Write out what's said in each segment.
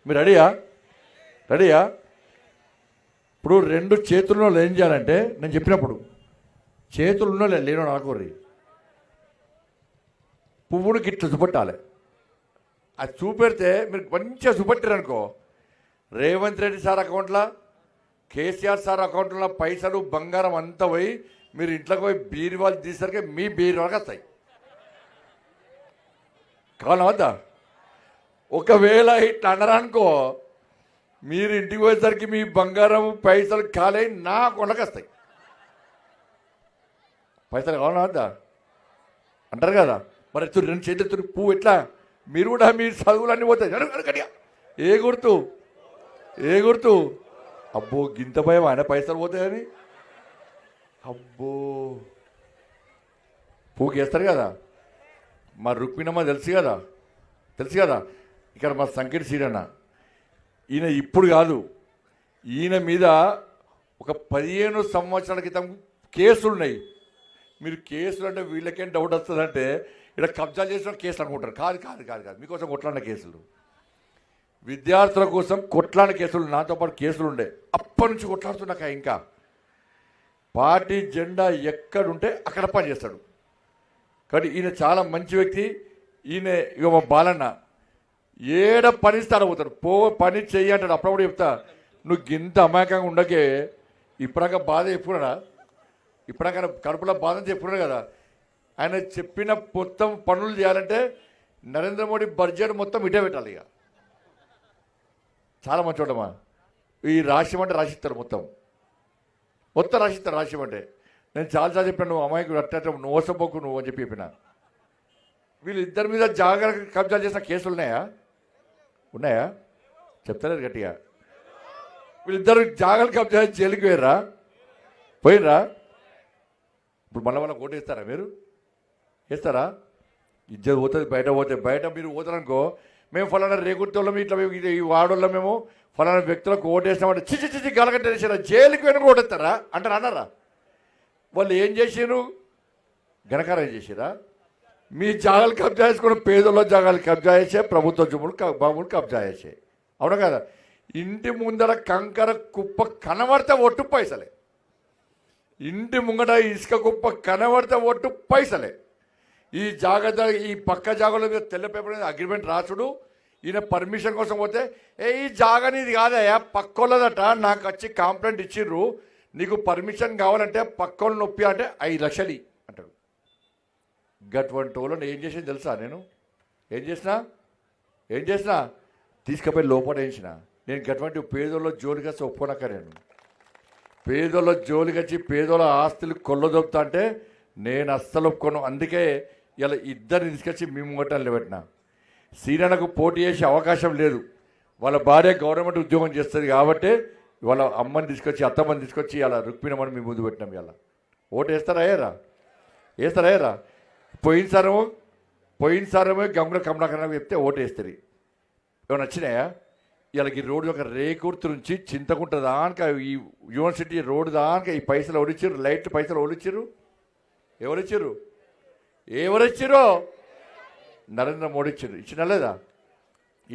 మీరు రెడీయా? రెడీయా? ఇప్పుడు రెండు చేతుల్లో ఏం చేయాలంటే నేను చెప్పినప్పుడు చేతులు ఉన్నో లేనో నాకోర్రి పువ్వును గిట్ల చూపెట్టాలి. అది చూపెడితే మీరు మంచిగా చూపెట్టారనుకో, రేవంత్ రెడ్డి సార్ అకౌంట్లో, కేసీఆర్ సార్ అకౌంట్లో పైసలు బంగారం అంతా పోయి మీరు ఇంట్లోకి పోయి బీరువాళ్ళు తీసరికి మీ బీరువాళ్ళకి వస్తాయి. కావాలా వద్దా? ఒకవేళ ఇట్లా అన్నారనుకో, మీరు ఇంటికి పోయేసరికి మీ బంగారం పైసలు ఖాళీ నా కొండకి వస్తాయి. పైసలు కావాలా వద్దా అంటారు కదా. మరి రెండు చేతులు పువ్వు ఎట్లా మీరు కూడా మీ చదువులన్నీ పోతాయి. ఏ గుర్తు ఏ గుర్తు? అబ్బో గింత భయం ఆయన పైసలు పోతాయని. అబ్బో పువ్వుకి వేస్తారు కదా. మా రుక్మిణమ్మ తెలుసు కదా, తెలుసు కదా. ఇక్కడ మా సంకటి సీరన్న ఈయన ఇప్పుడు కాదు, ఈయన మీద ఒక 15 సంవత్సరాల క్రితం కేసులు ఉన్నాయి. మీరు కేసులు అంటే వీళ్ళకేం డౌట్ వస్తుందంటే ఇక్కడ కబ్జా చేసిన కేసులు అనుకుంటారు. కాదు కాదు కాదు కాదు మీకోసం కొట్లాడిన కేసులు, విద్యార్థుల కోసం కొట్లాడిన కేసులు, నాతో పాటు కేసులు ఉండే. అప్పటి నుంచి కొట్లాడుతున్నాక ఇంకా పార్టీ జెండా ఎక్కడుంటే అక్కడ పని చేస్తాడు. కాబట్టి ఈయన చాలా మంచి వ్యక్తి. ఈయన ఇక మా బాలన్న ఏడ పని ఇస్తాడు పోతాడు, పని చెయ్యి అంటాడు. అప్పుడప్పుడు చెప్తా, నువ్వు ఇంత అమాయకంగా ఉండకే. ఇప్పటిదాకా బాధ చెప్పుకున్నాడా? ఇప్పటిదాకా కడుపులో బాధ చెప్పుకున్నాడు కదా. ఆయన చెప్పిన మొత్తం పనులు చేయాలంటే నరేంద్ర మోడీ బడ్జెట్ మొత్తం ఇటే పెట్టాలి. ఇక చాలా మంచి చూడమా, ఈ రాష్ట్రం అంటే రాసిస్తారు, మొత్తం మొత్తం రాసిస్తారు. రాష్ట్రం అంటే నేను చాలాసార్లు చెప్పాను, నువ్వు అమాయకుడు అట్ట నోసపోకు నువ్వు అని చెప్పిన. వీళ్ళిద్దరి మీద జాగ్రత్త కబ్జా చేసిన కేసులు ఉన్నాయా? ఉన్నాయా? చెప్తలేరు గట్టిగా. వీళ్ళిద్దరు జాగ్రత్త కబ్జా చేసి జైలుకి పోయిర్రా? పోయినరా? ఇప్పుడు మళ్ళీ వాళ్ళకి ఓటు వేస్తారా? మీరు వేస్తారా? ఇజ్జత్ పోతుంది, బయట పోతే. బయట మీరు పోతారనుకో, మేము ఫలానా రేగుర్తోళ్ళం ఇట్లా మేము ఈ వాడోళ్ళం మేము ఫలానా వ్యక్తులకు ఓటు వేస్తామంటే చిచి చిచి గలగట్టేసారా, జైలుకి వెనుక ఓటేస్తారా అంటారు. అన్నారా? వాళ్ళు ఏం చేసారు? ఘనకారం చేసారా? మీ జాగాలు కబ్జా చేసుకుని పేదోళ్ళ జాగాలు కబ్జా చేసే, ప్రభుత్వ భూములు కబ్జా చేసే. అవునా కదా? ఇంటి ముందర కంకర కుప్ప కనబడితే ఒట్టు పైసలే. ఇంటి ముంగట ఇసుక కుప్ప కనబడితే ఒట్టు పైసలే. ఈ జాగ్రత్త ఈ పక్క జాగాల మీద తెల్ల పేపర్ మీద అగ్రిమెంట్ రాసుడు. ఈయన పర్మిషన్ కోసం పోతే, ఈ జాగా నీది కాదయా పక్కోళ్ళదట, నాకు వచ్చి కంప్లైంట్ ఇచ్చిర్రు, నీకు పర్మిషన్ కావాలంటే పక్కోళ్ళు నొప్పి అంటే 5 లక్షలు అంటాడు. గటువంటి వాళ్ళని ఏం చేసింది తెలుసా? నేను ఏం చేసినా తీసుకుపోయి లోపల వేయించిన. నేను గటువంటి పేదోళ్ళ జోలికి వచ్చి ఒప్పుకోనక్క. నేను పేదోళ్ళ జోలికి వచ్చి పేదోళ్ళ ఆస్తులు కొల్లదొప్పుతా అంటే నేను అస్సలు ఒప్పుకోను. అందుకే ఇలా ఇద్దరిని తీసుకొచ్చి మీ ముంగటాలు నిలబెట్టిన. సీనియర్లకు పోటీ చేసే అవకాశం లేదు. వాళ్ళ భార్య గవర్నమెంట్ ఉద్యోగం చేస్తుంది కాబట్టి వాళ్ళ అమ్మని తీసుకొచ్చి అత్తమ్మని తీసుకొచ్చి ఇలా రుక్మిణమ్మని మీ ముందు పెట్టినాం. ఇలా ఓటు వేస్తారా? వేస్తారా? పోయినసారేమో గంగుల కమలాకరణ చెప్తే ఓటు వేస్తుంది. ఏమైనా నచ్చినాయా? వీళ్ళకి ఈ రోడ్డు ఒక రేకుర్తి నుంచి చింతకుంట దానిక ఈ యూనివర్సిటీ రోడ్డు దానిక ఈ పైసలు ఎవరిచ్చారు? లైట్లు పైసలు ఎవరిచ్చారు? ఎవరిచ్చారో నరేంద్ర మోడీ ఇచ్చారు. ఇచ్చినా లేదా?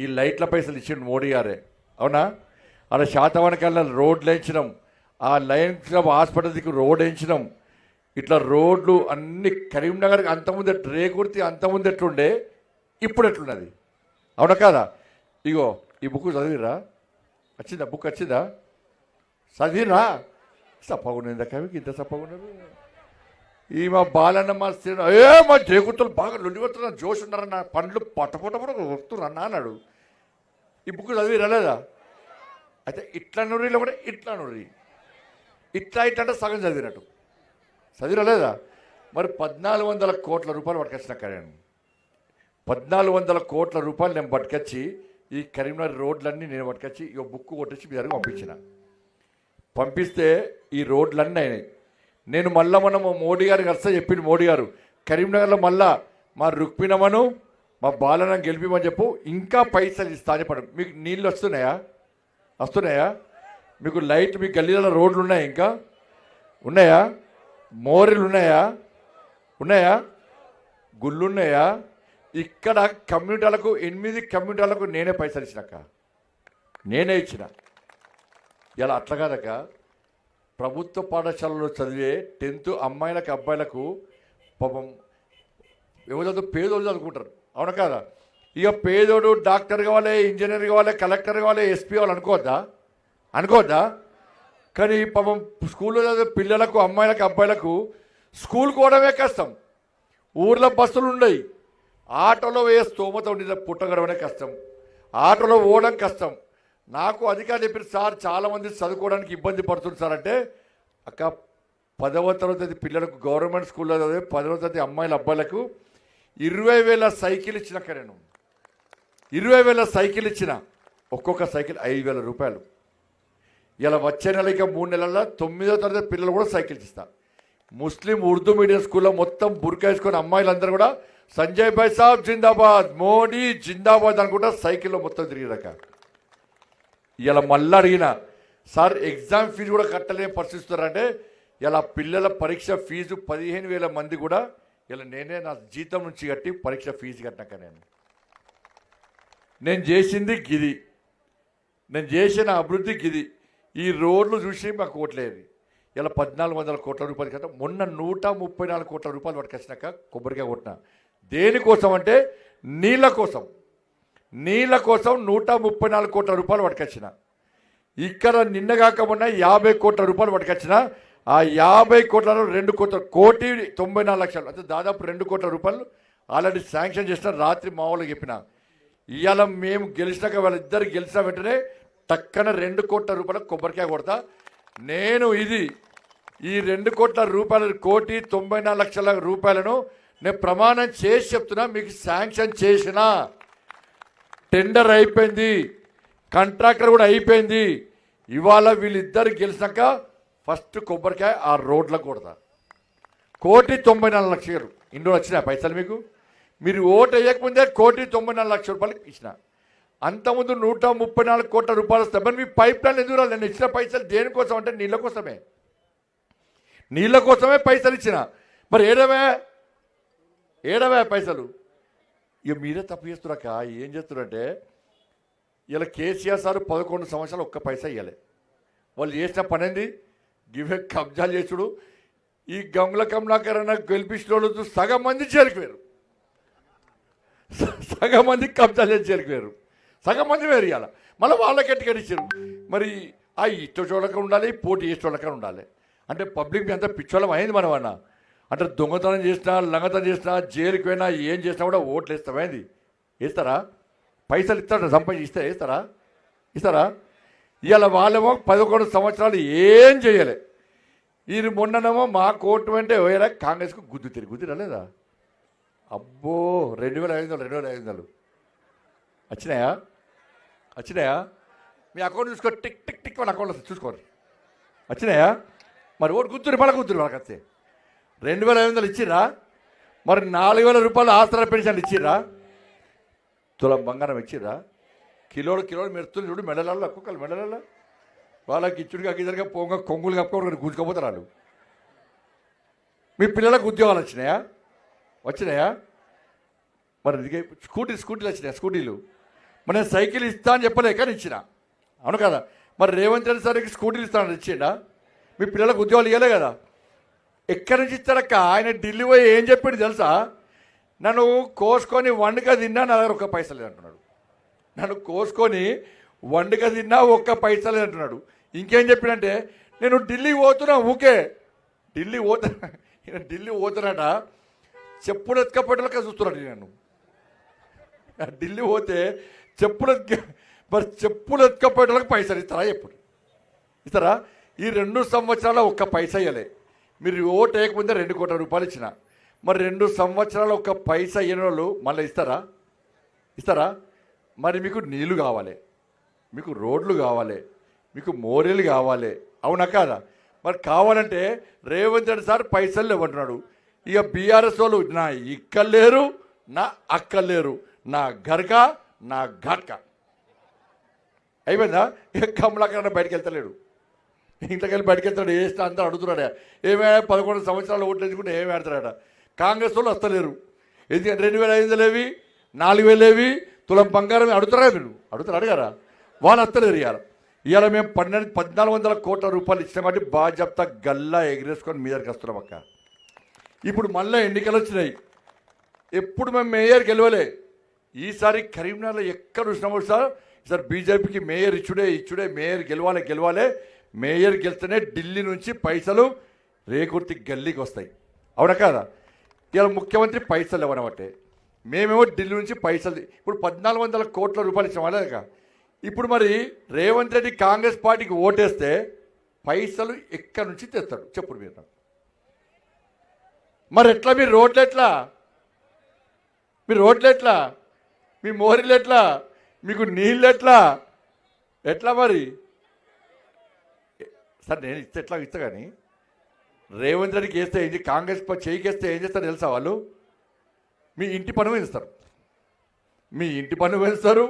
ఈ లైట్ల పైసలు ఇచ్చిండు మోడీ గారే. అవునా? అలా శాతవానికల్లా రోడ్లు వేయించినాం, ఆ లైన్స్ హాస్పిటల్కి రోడ్ వేయించినాం. ఇట్లా రోడ్లు అన్ని కరీంనగర్కి అంతకుముందు రేకుర్తి అంతకుముందు ఎట్లుండే, ఇప్పుడు ఎట్లున్నది? అవునా కాదా? ఇగో ఈ బుక్ చదివిరా? వచ్చిందా? బుక్ వచ్చిందా? చదివిరా? సప్పగున్నది కవికి ఇంత సప్పగున్నారు. ఈ మా బాలన్న మా మా రేకుర్తులు బాగా లొల్లిపోతున్నా, జోష్ ఉన్నారన్న, పండ్లు పొట్టపొట్ట వస్తున్నా అన్నాడు. ఈ బుక్ చదివిరా లేదా? అయితే ఇట్లా నొర్రిలో కూడా ఇట్లా నొర్రి, ఇట్లా అంటే సగం చదివినట్టు. చదివిరా లేదా? మరి 1400 కోట్ల రూపాయలు పట్టుకొచ్చినాక నేను 1400 కోట్ల రూపాయలు నేను పట్టుకొచ్చి ఈ కరీంనగర్ రోడ్లన్నీ నేను పట్టుకొచ్చి ఇక బుక్ కొట్టించి మీ దగ్గర పంపించిన. పంపిస్తే ఈ రోడ్లన్నీ అయినాయి. నేను మళ్ళీ మనము మోడీ గారికి వస్తే చెప్పింది మోడీ గారు, కరీంనగర్లో మళ్ళా మా రుక్మిణమ్మను మా బాలన గెలిపిమని చెప్పు, ఇంకా పైసలు ఇస్తా అని చెప్పాడు. మీకు నీళ్ళు వస్తున్నాయా? మీకు లైట్, మీ గల్లీలలో రోడ్లు ఉన్నాయా? ఇంకా ఉన్నాయా? మోరీలు ఉన్నాయా? గుళ్ళున్నాయా? ఇక్కడ కమ్యూనిటీలకు 8 కమ్యూనిటీలకు నేనే పైసలు ఇచ్చినాక. నేనే ఇచ్చిన. ఇలా అట్లా కాదక ప్రభుత్వ పాఠశాలలో చదివే 10th అమ్మాయిలకు అబ్బాయిలకు పాపం ఎవరు పేదోళ్ళు చదువుకుంటారు, అవునా కాదా? ఇక పేదోడు డాక్టర్ కావాలి, ఇంజనీర్ కావాలి, కలెక్టర్ కావాలి, ఎస్పీ కావాలి అనుకోవద్దా? కానీ పాపం స్కూల్లో చదివే పిల్లలకు అమ్మాయిలకు అబ్బాయిలకు స్కూల్ పోవడమే కష్టం. ఊర్లో బస్సులు ఉండయి, ఆటోలో వేసే స్తోమత ఉండి పుట్టగడమనే కష్టం, ఆటోలో పోవడం కష్టం. నాకు అధికారులు చెప్పారు, సార్ చాలామంది చదువుకోవడానికి ఇబ్బంది పడుతుంది సార్ అంటే, అక్క 10వ తరగతి పిల్లలకు గవర్నమెంట్ స్కూల్లో చదివే 10వ తరగతి అమ్మాయిల అబ్బాయిలకు 20,000 సైకిల్ ఇచ్చినాక నేను 20,000 సైకిల్ ఇచ్చిన, ఒక్కొక్క సైకిల్ 5,000 రూపాయలు. ఇలా వచ్చే నెల ఇక 3 నెలల్లో 9వ తరగతి పిల్లలు కూడా సైకిల్స్ ఇస్తా. ముస్లిం ఉర్దూ మీడియం స్కూల్లో మొత్తం బుర్కా వేసుకొని అమ్మాయిలందరూ కూడా సంజయ్ భాయ్ సాబ్ జిందాబాద్, మోడీ జిందాబాద్ అనుకుంటా సైకిల్లో మొత్తం తిరిగిరాక. ఇలా మళ్ళీ అడిగిన, సార్ ఎగ్జామ్ ఫీజు కూడా కట్టలేని పరిస్థితున్నారంటే, ఇలా పిల్లల పరీక్ష ఫీజు 15,000 మంది కూడా ఇలా నేనే నా జీతం నుంచి కట్టి పరీక్ష ఫీజు కట్టినాక నేను చేసింది గిది, నేను చేసిన అభివృద్ధి గిది. ఈ రోడ్లు చూసి మాకు ఓట్లేదు. ఇలా 1,400 కోట్ల రూపాయలు కట్ట, మొన్న 134 కోట్ల రూపాయలు పట్టుకొచ్చినాక కొబ్బరికాయ కొట్టిన. దేనికోసం అంటే నీళ్ళ కోసం 134 కోట్ల రూపాయలు పట్టుకొచ్చిన. ఇక్కడ నిన్నగాక మొన్న 50 కోట్ల రూపాయలు పట్టుకొచ్చిన. ఆ 50 కోట్లలో 2,94,00,000 అంటే దాదాపు 2 కోట్ల రూపాయలు ఆల్రెడీ శాంక్షన్ చేసిన. రాత్రి మా వాళ్ళకి చెప్పిన, ఇవాళ మేము గెలిచినాక వాళ్ళిద్దరు గెలిచిన వెంటనే టక్కన 2 కోట్ల రూపాయలకు కొబ్బరికాయ కొడతా. నేను ఈ 2 కోట్ల రూపాయలు 1,94,00,000 రూపాయలను నేను ప్రమాణం చేసి చెప్తున్నా, మీకు శాంక్షన్ చేసిన. టెండర్ అయిపోయింది, కాంట్రాక్టర్ కూడా అయిపోయింది. ఇవాళ వీళ్ళిద్దరు గెలిచినాక ఫస్ట్ కొబ్బరికాయ ఆ రోడ్లకు కొడతా. 1,94,00,000 ఇందులో వచ్చినాయి పైసలు మీకు. మీరు ఓటు వేయకముందే 1,94,00,000 రూపాయలకి ఇచ్చిన. అంతకుముందు 134 కోట్ల రూపాయలు వస్తాయి. మరి మీ పైప్ లైన్ ఎందుకు రాలేదు? నేను ఇచ్చిన పైసలు దేనికోసం అంటే నీళ్ళ కోసమే పైసలు ఇచ్చిన. మరి ఏడవే పైసలు. ఇక మీరే తప్పు చేస్తున్నాక ఏం చేస్తున్నారంటే, ఇలా కేసీఆర్ సార్ 11 సంవత్సరాలు ఒక్క పైసా ఇవ్వలే. వాళ్ళు చేసిన పని ఏంది? గివే కబ్జాలు చేసుడు. ఈ గంగుల కమలాకరణ గెలిపించిన వాళ్ళు సగం మంది చేరిపోయారు, సగం మంది కబ్జాలు చేసి చేరిపోయారు, సగం మంది వేరు. ఇవాళ మళ్ళీ వాళ్ళకి ఎట్టుకడిచ్చారు. మరి ఆ ఇష్ట చోడక ఉండాలి, పోటీ చేసే చోడక ఉండాలి. అంటే పబ్లిక్ మీ అంతా పిచ్చోళ్ళం అయింది మనం అన్న. అంటే దొంగతనం చేసినా, లంగతనం చేసినా, జైలుకి పోయినా, ఏం చేసినా కూడా ఓట్లు వేస్తామైంది. వేస్తారా? పైసలు ఇస్తారా? సంపాదించి ఇస్తారా? ఇవాళ వాళ్ళేమో 11 సంవత్సరాలు ఏం చేయలే. ఇది మొన్ననేమో మా కోర్టు అంటే వేరే కాంగ్రెస్కు గుద్దురా లేదా? అబ్బో 2,500 వచ్చినాయా? మీ అకౌంట్ చూసుకో, టిక్ టిక్ టిక్ వాళ్ళ అకౌంట్లో చూసుకోరు. వచ్చినాయా? మరి ఓటు గుద్దురు వాళ్ళకి వస్తే 2,500 ఇచ్చిర్రా? మరి 4,000 రూపాయలు ఆసరా పెన్షన్ ఇచ్చిర్రా? తులం బంగారం ఇచ్చిర్రా? కిలోలు మెరుతులు చూడు, మెడలలో ఒక్కొక్కరు మెడలలో వాళ్ళకి ఇచ్చుడుగా ఇద్దరుగా పొంగ కొంగులు కప్పుకోవడం గుంజుకోపోతారు వాళ్ళు. మీ పిల్లలకు ఉద్యోగాలు వచ్చినాయా? మరి స్కూటీలు వచ్చినాయా? స్కూటీలు మరి నేను సైకిల్ ఇస్తా అని చెప్పలే, కానీ ఇచ్చిన. అవును కదా? మరి రేవంత్ రెడ్డి సార్కి స్కూటీలు ఇస్తానని ఇచ్చిండా? మీ పిల్లలకు ఉద్యోగాలు ఇవ్వలే కదా? ఎక్కడి నుంచి ఇస్తారక్క? ఆయన ఢిల్లీ పోయి ఏం చెప్పిండు తెలుసా? నన్ను కోసుకొని వండుక తిన్నా నా దగ్గర 1 పైసా లేదంటున్నాడు. నన్ను కోసుకొని వండుక తిన్నా 1 పైసా లేదంటున్నాడు. ఇంకేం చెప్పినంటే, నేను ఢిల్లీ పోతున్నా, ఢిల్లీ పోతున్నట చెప్పులు ఎత్తుకపోయేటోళ్ళకే చూస్తున్నాడు. నేను ఢిల్లీ పోతే చెప్పులు ఎత్తుకపోయేటోళ్ళకి పైసలు ఇస్తారా? ఈ 2 సంవత్సరాల 1 పైసా ఇవ్వలే. మీరు ఓటు వేయకముందే 2 కోట్ల రూపాయలు ఇచ్చిన. మరి 2 సంవత్సరాలు 1 పైసా ఇవ్వని వాళ్ళు మళ్ళీ ఇస్తారా? మరి మీకు నీళ్లు కావాలి, మీకు రోడ్లు కావాలి, మీకు మోరీలు కావాలి, అవునా కాదా? మరి కావాలంటే రేవంత్ రెడ్డి సార్ పైసలు లేవంటున్నాడు. ఇక బీఆర్ఎస్ వాళ్ళు నా ఇక్కలేరు, నా అక్కలేరు, నా గర్క, నా ఘట్క అయిపోయిందా? ఇక కమలాకరణ బయటకు వెళ్తలేడు, ఇంట్లోకి వెళ్ళి బయటకు వెళ్తాడు. వేస్తా అంతా అడుగుతున్నాడా? ఏమైనా 11 సంవత్సరాలు ఓట్లు వేసుకుంటే ఏమి ఆడతాడా? కాంగ్రెస్ వాళ్ళు వస్తలేరు. ఎందుకంటే 2,500 ఏవి, 4,000 ఏవి, తులం బంగారం అడుగుతారా? మీరు అడగారా? వాళ్ళు వస్తలేరు. ఇవాళ మేము 1400 కోట్ల రూపాయలు ఇచ్చినాం కాబట్టి బాధ్యత గల్లా ఎగిరేసుకొని మీ దగ్గరికి వస్తున్నాం అక్క. ఇప్పుడు మళ్ళీ ఎన్నికలు వచ్చినాయి. ఎప్పుడు మేము మేయర్ గెలవలే. ఈసారి కరీంనగర్లో ఎక్కడ చూసినాము సార్, ఈసారి బీజేపీకి మేయర్ ఇచ్చుడే మేయర్ గెలవాలి. మేయర్ గెలిస్తేనే ఢిల్లీ నుంచి పైసలు రేకుర్తి గల్లీకి వస్తాయి. అవునా కాదా? ఇవాళ ముఖ్యమంత్రి పైసలు ఇవ్వనబట్టే మేమేమో ఢిల్లీ నుంచి పైసలు ఇప్పుడు 1400 కోట్ల రూపాయలు ఇచ్చాం అలాగా. ఇప్పుడు మరి రేవంత్ రెడ్డి కాంగ్రెస్ పార్టీకి ఓటేస్తే పైసలు ఎక్కడి నుంచి తెస్తాడు చెప్పుడు మీరు. మరి ఎట్లా మీ రోడ్లు ఎట్లా, మీ మోరీలు ఎట్లా, మీకు నీళ్ళు ఎట్లా మరి సార్? నేను ఇస్తా కానీ రేవంత్ రెడ్డికి వేస్తే ఏంటి, కాంగ్రెస్ చేయికేస్తే ఏం చేస్తారు తెలుసా? వాళ్ళు మీ ఇంటి పన్ను పెంచుతారు,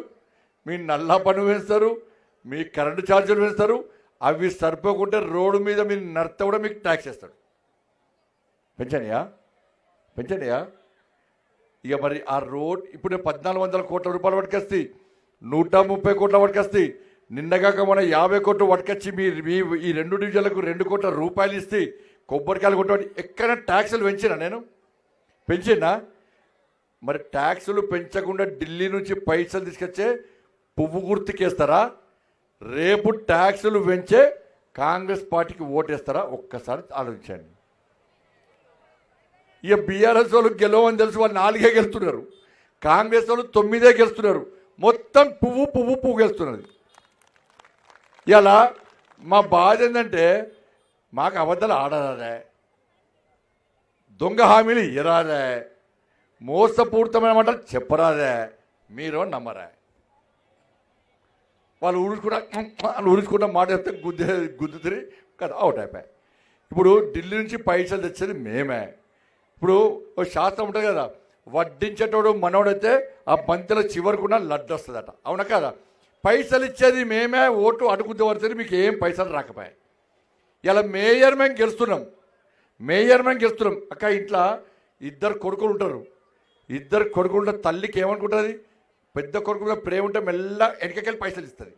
మీ నల్లా పన్ను పెంచుతారు, మీ కరెంటు ఛార్జీలు పెంచుతారు. అవి సరిపోకుంటే రోడ్డు మీద మీరు నడితే కూడా మీకు ట్యాక్స్ వేస్తాడు. పెంచనియా ఇక మరి ఆ రోడ్ ఇప్పుడు 1400 కోట్ల రూపాయలు పట్టుకొస్తాయి, 130 కోట్ల పట్టుకొస్తాయి. నిన్నగాక మన 50 కోట్లు పట్టుకొచ్చి మీ ఈ 2 డివిజన్లకు 2 కోట్ల రూపాయలు ఇస్తే కొబ్బరికాయలు కొట్టబడి ఎక్కడైనా ట్యాక్సులు పెంచినా మరి ట్యాక్సులు పెంచకుండా ఢిల్లీ నుంచి పైసలు తీసుకొచ్చే పువ్వు గుర్తుకేస్తారా? రేపు ట్యాక్సులు పెంచే కాంగ్రెస్ పార్టీకి ఓటేస్తారా? ఒక్కసారి ఆలోచించండి. ఇక బీఆర్ఎస్ వాళ్ళు గెలవని తెలుసు, వాళ్ళు 4 గెలుస్తున్నారు. కాంగ్రెస్ వాళ్ళు 9 గెలుస్తున్నారు. మొత్తం పువ్వు గెలుస్తున్నది. ఇలా మా బాధ ఏంటంటే మాకు అబద్ధాలు ఆడరాదే, దొంగ హామీలు ఇరాదే, మోసపూరితమైన మాటలు చెప్పరాదే, మీరు నమ్మరా? వాళ్ళు ఊరుచుకుంటా మాట చెప్తే గుద్దుతిరి కదా అవుట్ అయిపోయాయి. ఇప్పుడు ఢిల్లీ నుంచి పైసలు తెచ్చేది మేమే. ఇప్పుడు ఒక శాస్త్రం ఉంటుంది కదా, వడ్డించేటోడు మనోడైతే ఆ బంతిలో చివరికున్న లడ్డు వస్తుందట. అవునా కదా? పైసలు ఇచ్చేది మేమే, ఓటు అడుగుతూ వస్తుంది, మీకు ఏం పైసలు రాకపోయాయి. ఇలా మేయర్ మేము గెలుస్తున్నాం. అక్క ఇంట్లో 2 కొడుకులు ఉంటారు. 2 కొడుకులు తల్లికి ఏమనుకుంటుంది, పెద్ద కొడుకు మీద ప్రేమ ఉంటే మెల్లగా వెనకకెళ్ళి పైసలు ఇస్తుంది.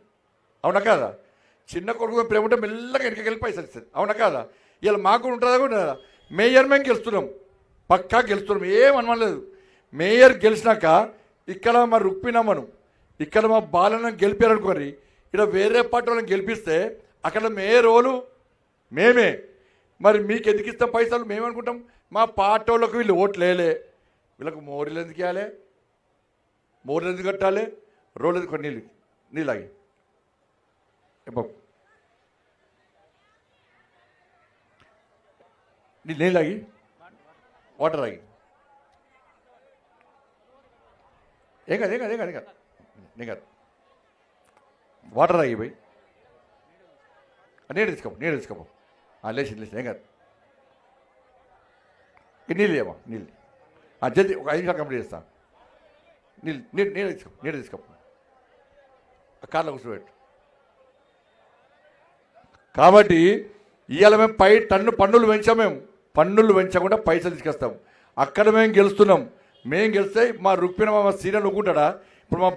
అవునా కాదా? చిన్న కొడుకు మీద ప్రేమ ఉంటే మెల్లగా వెనకకెళ్ళి పైసలు ఇస్తుంది. అవునా కాదా? ఇలా మాకు ఉంటుందా కూడా మేయర్ మేము గెలుస్తున్నాం, పక్కా గెలుస్తున్నాం, ఏమనలేదు. మేయర్ గెలిచినాక ఇక్కడ మా రుక్మిణమ్మను, ఇక్కడ మా బాలను గెలిపారనుకోని ఇక్కడ వేరే పార్టీ వాళ్ళని గెలిపిస్తే అక్కడ మేయర్ వాళ్ళు మేమే. మరి మీకు ఎందుకు ఇస్తాం పైసలు? మేమనుకుంటాం మా పార్టీ వాళ్ళకు వీళ్ళు ఓట్లు వేయలే, వీళ్ళకు మోరీలు ఎందుకు ఇవ్వాలి, మోరీలు ఎందుకు కట్టాలి, రోడ్లు ఎందుకు నీళ్ళాగి నీళ్ళాగి వాటర్ ఆగి ఏం కాదు వాటర్ ఆగి పోయి నీళ్ళు తీసుకోపో లేచి ఏం కాదు. నీళ్ళు ఏమో జల్దీ ఒక 5 నిమిషాలు కంప్లీట్ చేస్తా. నీళ్ళు తీసుకోపో కార్లో కూర్చోబెట్టు. కాబట్టి ఇవాళ మేము పన్నులు పెంచాం. మేము పన్నులు పెంచకుండా పైసలు తీసుకొస్తాం. అక్కడ మేము గెలుస్తున్నాం. మేము గెలిస్తే మా రుక్మిణ మా సీరియల్ ఒక్కుంటాడా? ఇప్పుడు మా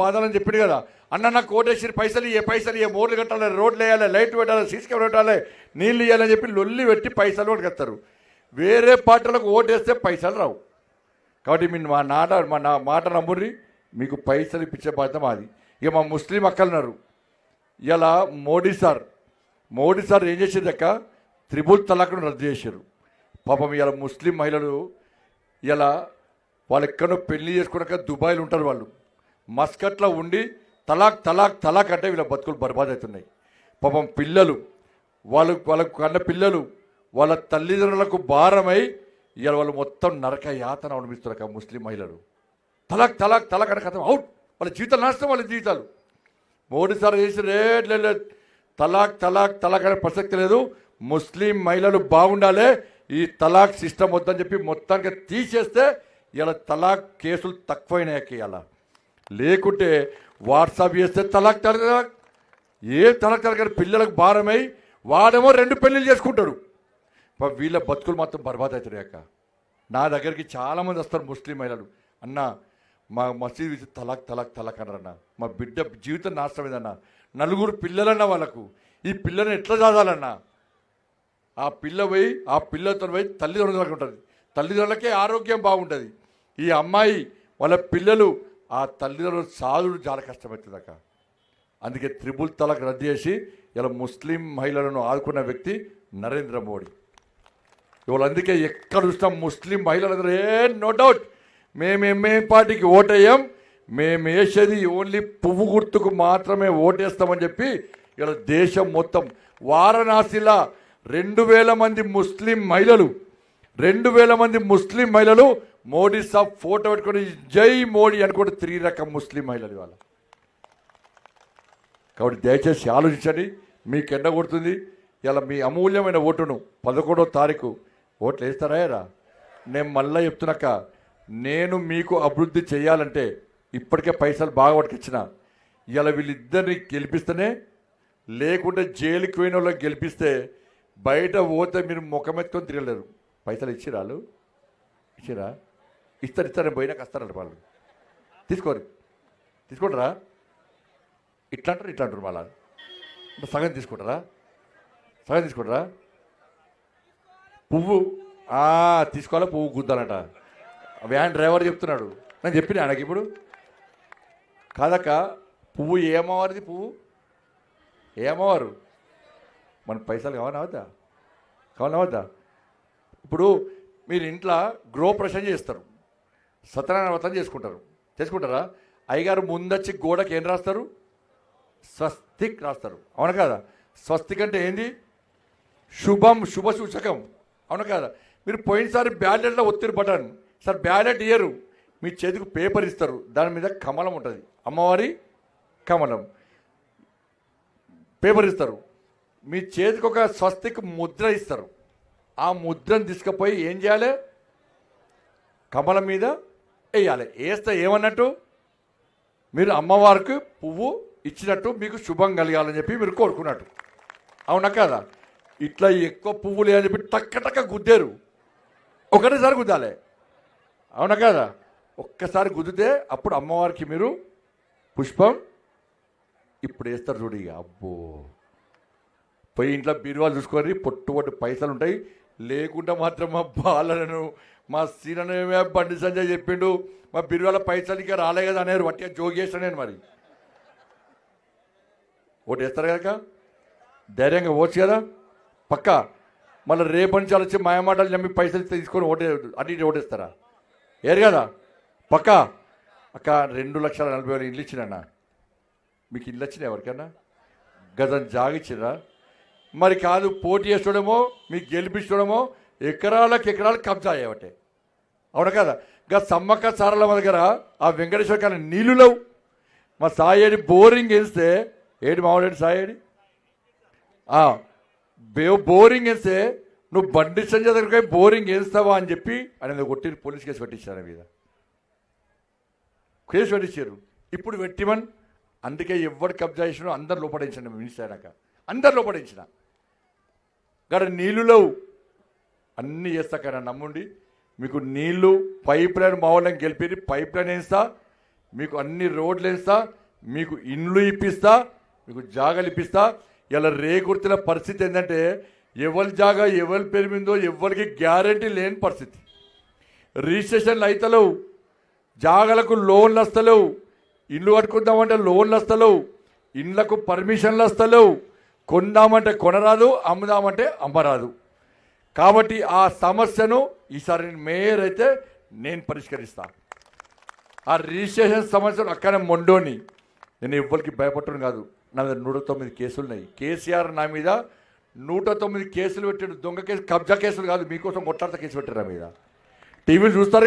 బాధాలని చెప్పింది కదా, అన్న నాకు ఓటేసి పైసలు ఇయ్యే మోర్లు కట్టాలి, రోడ్లు వేయాలి, లైట్లు పెట్టాలి, సీసీ కెమెరా పెట్టాలి, నీళ్ళు ఇవ్వాలని చెప్పి లొల్లి పెట్టి పైసలు పట్టుకొస్తారు. వేరే పార్టీలకు ఓటేస్తే పైసలు రావు. కాబట్టి మీరు మా మాట నమ్ముర్రి, మీకు పైసలు ఇప్పించే బాధ్యత మాది. ఇక మా ముస్లిం అక్కలున్నారు. ఇలా మోడీ సార్ ఏం చేసేదక్క, 3 తలాక్ను రద్దు చేశారు. పాపం ఇలా ముస్లిం మహిళలు ఇలా వాళ్ళు ఎక్కడో పెళ్లి చేసుకున్నాక దుబాయ్లో ఉంటారు. వాళ్ళు మస్కట్లో ఉండి తలాక్ అంటే వీళ్ళ బతుకులు బర్బాద్ అవుతున్నాయి. పాపం పిల్లలు వాళ్ళకు కన్న పిల్లలు వాళ్ళ తల్లిదండ్రులకు భారమై ఇవాళ వాళ్ళు మొత్తం నరక యాతన అనుభవిస్తున్నారు. ముస్లిం మహిళలు తలాక్ అంటే కథం అవుట్, వాళ్ళ జీవితాలు నష్టం, వాళ్ళ జీవితాలు. మోడీ సార్ చేసి లేదు తలాక్ అనే ప్రసక్తి లేదు, ముస్లిం మహిళలు బాగుండాలి, ఈ తలాక్ సిస్టమ్ వద్దని చెప్పి మొత్తానికి తీసేస్తే ఇలా తలాక్ కేసులు తక్కువైనాయి. ఇలా లేకుంటే వాట్సాప్ చేస్తే తలాక్ కానీ పిల్లలకు భారమై వాడేమో 2 పెళ్ళిళ్ళు చేసుకుంటాడు. వీళ్ళ బతుకులు మాత్రం బర్బాద్ అవుతాయి. నా దగ్గరికి చాలామంది వస్తారు ముస్లిం మహిళలు, అన్న మా మసీదు ఇచ్చి తలాక్ తలాక్ తలాక్ అన్నారన్న. మా బిడ్డ జీవితం నాశనమైందన్న. 4 పిల్లలన్న వాళ్ళకు. ఈ పిల్లని ఎట్లా చదవాలన్నా? ఆ పిల్లతో పోయి తల్లిదండ్రులకు ఉంటుంది. తల్లిదండ్రులకే ఆరోగ్యం బాగుంటుంది. ఈ అమ్మాయి వాళ్ళ పిల్లలు ఆ తల్లిదండ్రులు సాధుడు చాలా కష్టమవుతుంది అక్క. అందుకే త్రిపుల్ తలాక్ రద్దు చేసి ఇలా ముస్లిం మహిళలను ఆదుకున్న వ్యక్తి నరేంద్ర మోడీ. ఇవాళ అందుకే ఎక్కడ చూస్తాం ముస్లిం మహిళలందరూ నో డౌట్ మేము పార్టీకి ఓటేయం, మేము వేసేది ఓన్లీ పువ్వు గుర్తుకు మాత్రమే ఓటేస్తామని చెప్పి ఇలా దేశం మొత్తం వారణాసిలో 2000 మంది ముస్లిం మహిళలు 2000 మంది ముస్లిం మహిళలు మోడీ సాబ్ ఫోటో పెట్టుకొని జై మోడీ అనుకుంటే 3 రకం ముస్లిం మహిళలు ఇవాళ. కాబట్టి దయచేసి ఆలోచించండి. మీకు ఎండ కొడుతుంది. ఇలా మీ అమూల్యమైన ఓటును 11వ తారీఖు ఓట్లు వేస్తారా? నేను మళ్ళీ చెప్తున్నాక, నేను మీకు అభివృద్ధి చేయాలంటే ఇప్పటికే పైసలు బాగా పట్టుకొచ్చిన ఇలా వీళ్ళిద్దరిని గెలిపిస్తేనే, లేకుంటే జైలుకి పోయిన వాళ్ళకి గెలిపిస్తే బయట పోతే మీరు ముఖమెత్తుకొని తిరగలేరు. పైసలు ఇచ్చిరాళ్ళు ఇచ్చిరా ఇస్తారు పోయినాక వస్తారంట వాళ్ళు. తీసుకుంటారా? ఇట్లా అంటారు మళ్ళా. సగం తీసుకుంటారా? పువ్వు తీసుకోవాలా, పువ్వు గుద్దాలంట. వ్యాన్ డ్రైవర్ చెప్తున్నాడు. నేను చెప్పిన ఆయనకి ఇప్పుడు కాదక్క, పువ్వు ఏమవారిది? పువ్వు ఏమవారు? మన పైసలు కావాలవద్దా? ఇప్పుడు మీరు ఇంట్లో గృహప్రవేశం చేస్తారు, సత్యనారాయణ వ్రతం చేసుకుంటారా? అయ్యగారు ముందొచ్చి గోడకి ఏం రాస్తారు? స్వస్తిక్ రాస్తారు. అవును కదా? స్వస్తిక్ అంటే ఏంది? శుభ సూచకం. అవును కదా? మీరు పోయినసారి బ్యాలెట్లో ఒత్తిడి బటన్, సార్ బ్యాలెట్ ఇయ్యరు, మీ చేతికి పేపర్ ఇస్తారు, దాని మీద కమలం ఉంటుంది, అమ్మవారి కమలం పేపర్ ఇస్తారు, మీ చేతికి ఒక స్వస్తిక్ ముద్ర ఇస్తారు. ఆ ముద్రను తీసుకుపోయి ఏం చేయాలి? కమలం మీద వేయాలి. వేస్తే ఏమన్నట్టు? మీరు అమ్మవారికి పువ్వు ఇచ్చినట్టు, మీకు శుభం కలగాలని చెప్పి మీరు కోరుకున్నట్టు. అవునా కదా? ఇట్లా ఎక్కువ పువ్వులు అని చెప్పి టక్క గుద్దారు. ఒకటేసారి గుద్దాలి. అవునా కదా? ఒక్కసారి గుద్దితే అప్పుడు అమ్మవారికి మీరు పుష్పం ఇప్పుడు వేస్తారు. చూడు ఇక అబ్బో, పోయి ఇంట్లో బీరువాలు చూసుకొని పొట్టు పైసలు ఉంటాయి. లేకుంటే మాత్రం మా బాలను మా సీననే బండి సంజయ్ చెప్పిండు, మా బీరువాల పైసలు ఇంకా రాలే కదా అనేరు. వట్టిగా జోగేసాను నేను. మరి ఓటు వేస్తారు కనుక ధైర్యంగా ఓచ్చు కదా పక్క. మళ్ళీ రేపటి నుంచి వచ్చి మాయమాటలు నమ్మి పైసలు తీసుకొని అటు ఓటేస్తారా? ఏరు కదా పక్క. అక్క 2,40,000 ఇల్లు ఇచ్చినా, మీకు ఇల్లు వచ్చినా ఎవరికన్నా? గజం జాగిచ్చిరా? మరి కాదు, పోటీ చేస్తడమో మీకు గెలిపించడమో ఎకరాలకు కబ్జా అయ్యేవటే. అవును కదా? ఇంకా సమ్మక్క సారల దగ్గర ఆ వెంకటేశ్వర కానీ నీళ్ళు లేవు. మా సాయేడి బోరింగ్ వేస్తే ఏడు మామూలు సాయేడి బోరింగ్ వేస్తే నువ్వు బండి సంజయ్ దగ్గర బోరింగ్ వేస్తావా అని చెప్పి ఆయన కొట్టి పోలీస్ కేసు పెట్టించారు. మీద కేసు పెట్టించారు. ఇప్పుడు పెట్టిమని అందుకే ఎవరు కబ్జా చేసినో అందరు లోపడించండి. మినిస్టర్ అయినాక అందరు లోపడించిన గడ నీళ్ళు లేవు, అన్నీ చేస్తా కానీ నమ్ముండి. మీకు నీళ్ళు పైప్ లైన్ మా వాళ్ళని గెలిపి పైప్ లైన్ వేస్తా, మీకు అన్ని రోడ్లు వేస్తా, మీకు ఇండ్లు ఇప్పిస్తా, మీకు జాగాలు ఇప్పిస్తా. ఇలా రేగుర్తుల పరిస్థితి ఏంటంటే ఎవరి జాగా ఎవరి పేరు మీదో ఎవరికి గ్యారంటీ లేని పరిస్థితి. రిజిస్ట్రేషన్లు అవుతలేవు, జాగాలకు లోన్లు వస్తలేవు, ఇల్లు కట్టుకుందామంటే లోన్లు వస్తలేవు, ఇండ్లకు పర్మిషన్లు వస్తలేవు, కొందామంటే కొనరాదు, అమ్ముదామంటే అమ్మరాదు. కాబట్టి ఆ సమస్యను ఈసారి మేయర్ అయితే నేను పరిష్కరిస్తాను. ఆ రిజిస్ట్రేషన్ సమస్యను అక్కడే మొండోని. నేను ఎవ్వరికి భయపడటం కాదు. నా మీద 109 కేసులు ఉన్నాయి. కేసీఆర్ నా మీద 109 కేసులు పెట్టాడు. దొంగ కేసు, కబ్జా కేసులు కాదు, మీకోసం కొట్లాడత కేసు పెట్టారు నా మీద. టీవీలు చూస్తారు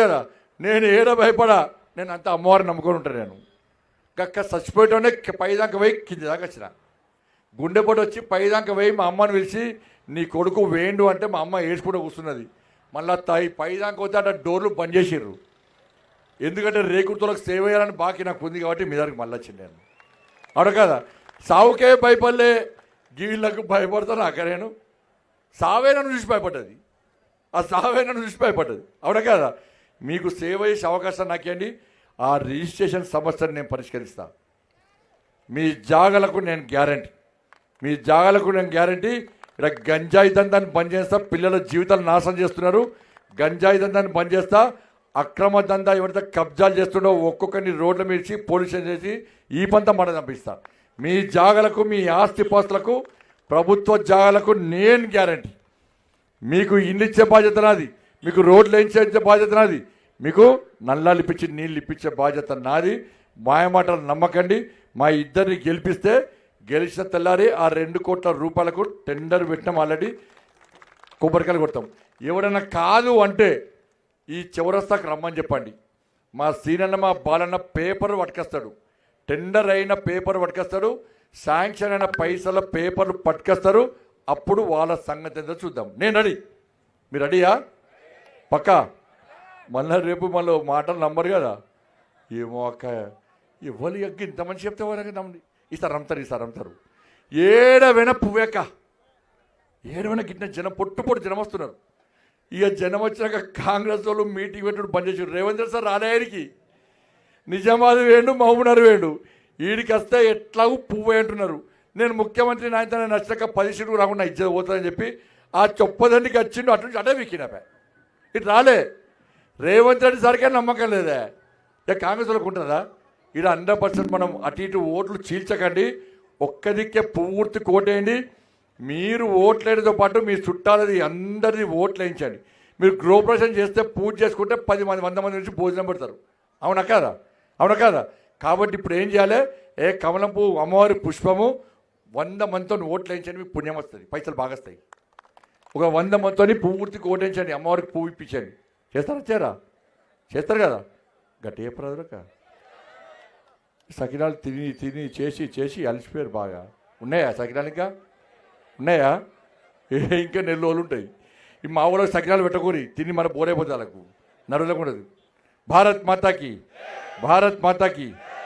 కదా. నేను ఏదో భయపడా, నేను అంత అమ్మవారిని నమ్ముకొని ఉంటాను. నేను గక్క చచ్చిపోయేటోనే పైదాకా పోయి కింది దాకా వచ్చిన. గుండెపోటు వచ్చి పైదాకా పోయి మా అమ్మని పిలిచి నీ కొడుకు వేండు అంటే మా అమ్మ ఏడ్చుకుంటూ కూర్చున్నది. మళ్ళీ పైదాకా పోతే అట్లా డోర్లు బంద్ చేసిర్రు. ఎందుకంటే రేకుర్తులకు సేవ్ అయ్యాలని బాకీ నాకు ఉంది కాబట్టి మీ దగ్గరికి మళ్ళీ వచ్చింది నేను. అవును కదా? సావుకే భయపడలే, గీళ్ళకు భయపడతాను అక్కడ. నేను సావే నన్ను చూసి భయపడ్డది, ఆ సావే నన్ను చూసి భయపడ్డది. అవును కదా? మీకు సేవ చేసే అవకాశం నాకేండి. ఆ రిజిస్ట్రేషన్ సమస్యను నేను పరిష్కరిస్తా. మీ జాగలకు నేను గ్యారంటీ, మీ జాగలకు నేను గ్యారంటీ. ఇక్కడ గంజాయి దందాన్ని బంద్ చేస్తా. పిల్లల జీవితాలు నాశనం చేస్తున్నారు. గంజాయి దందాన్ని బంద్ చేస్తా. అక్రమ దందా ఎవరైతే కబ్జాలు చేస్తుండో ఒక్కొక్కరిని రోడ్ల మీసి పోలీసు చేసి ఈ పంత మన పంపిస్తా. మీ జాగలకు, మీ ఆస్తిపాస్తులకు, ప్రభుత్వ జాగలకు నేను గ్యారంటీ. మీకు ఇల్లు ఇచ్చే బాధ్యత నాది, మీకు రోడ్లు వేయించే బాధ్యత నాది, మీకు నల్లాలు ఇప్పించి నీళ్ళు ఇప్పించే బాధ్యత నాది. మాయమాటలు నమ్మకండి. మా ఇద్దరిని గెలిపిస్తే గెలిచిన తెల్లారి ఆ 2 కోట్ల రూపాయలకు టెండర్ పెట్టినాం. ఆల్రెడీ కొబ్బరికాయలు కొడతాం. ఎవడన్నా కాదు అంటే ఈ చౌరస్తాకు రమ్మని చెప్పండి. మా సీనన్న, మా బాలన్న పేపర్ పట్టుకొస్తాడు. టెండర్ అయిన పేపర్ పట్టుకొస్తాడు. శాంక్షన్ అయిన పైసల పేపర్లు పట్టుకొస్తారు. అప్పుడు వాళ్ళ సంగతి ఏందో చూద్దాం. నేను రెడీ. మీరు రెడీయా? పక్కా. మళ్ళీ రేపు మళ్ళీ మాటలు నమ్మరు కదా. ఏమో అక్క ఇవ్వాలి అక్క ఇంత మంచి చెప్తే వాళ్ళకి నమ్మండి. ఈసారి అమ్ముతారు. ఏడవైనా పువ్వేక, ఏడవైనా గిట్టిన జనం పొట్టు జనం వస్తున్నారు. ఇక జనం వచ్చినాక కాంగ్రెస్ వాళ్ళు మీటింగ్ పెట్టుడు బంద్ చేసారు. రేవంత్ రెడ్డి సార్ రాలేరికి నిజామాబాద్ వేయండు, మహబూబ్నగర్ వేయండు. వీడికి వస్తే ఎట్లాగూ పువ్వు అంటున్నారు. నేను ముఖ్యమంత్రి నాయనతో నచ్చాక 10 సీట్లు రాకుండా ఇచ్చేది పోతుందని చెప్పి ఆ చొప్పదండికి వచ్చిండు. అటు నుంచి అటే విక్కినాపా. ఇటు రాలే. రేవంత్ రెడ్డి సరికే నమ్మకం లేదే. ఇక కాంగ్రెస్ వాళ్ళకు ఉంటుందా? ఇక్కడ 100% మనం అటు ఇటు ఓట్లు చీల్చకండి. ఒక్క దిక్కే పూర్తి కోటేయండి. మీరు ఓట్లేయడంతో పాటు మీ చుట్టాలది అందరిది ఓట్లు వేయించండి. మీరు గృహప్రవేశం చేస్తే పూజ చేసుకుంటే 10 మంది 100 మంది నుంచి భోజనం పెడతారు. అవునా కాదా? కాబట్టి ఇప్పుడు ఏం చేయాలి? కమలం పువ్వు, అమ్మవారి పుష్పము 100 మందితో ఓట్లు వేయించండి. మీకు పుణ్యం వస్తుంది, పైసలు బాగా వస్తాయి. ఒక 100 మందితో పూర్తికి ఓటు వేయించండి. అమ్మవారికి పువ్వు ఇప్పించండి. చేస్తారు కదా. గట్టి ఏ ప్రజలక సకినాలు తిని చేసి అలసిపోయారు బాగా. ఉన్నాయా సకినాలు? ఇంకా ఉన్నాయా? ఇంకా నెల రోజులు ఉంటాయి. ఈ మా ఊళ్ళకి సకినాలు పెట్టకూరి తిని మన బోరైపోతే వాళ్ళకు నరులకు ఉండదు. భారత్ మాతాకి.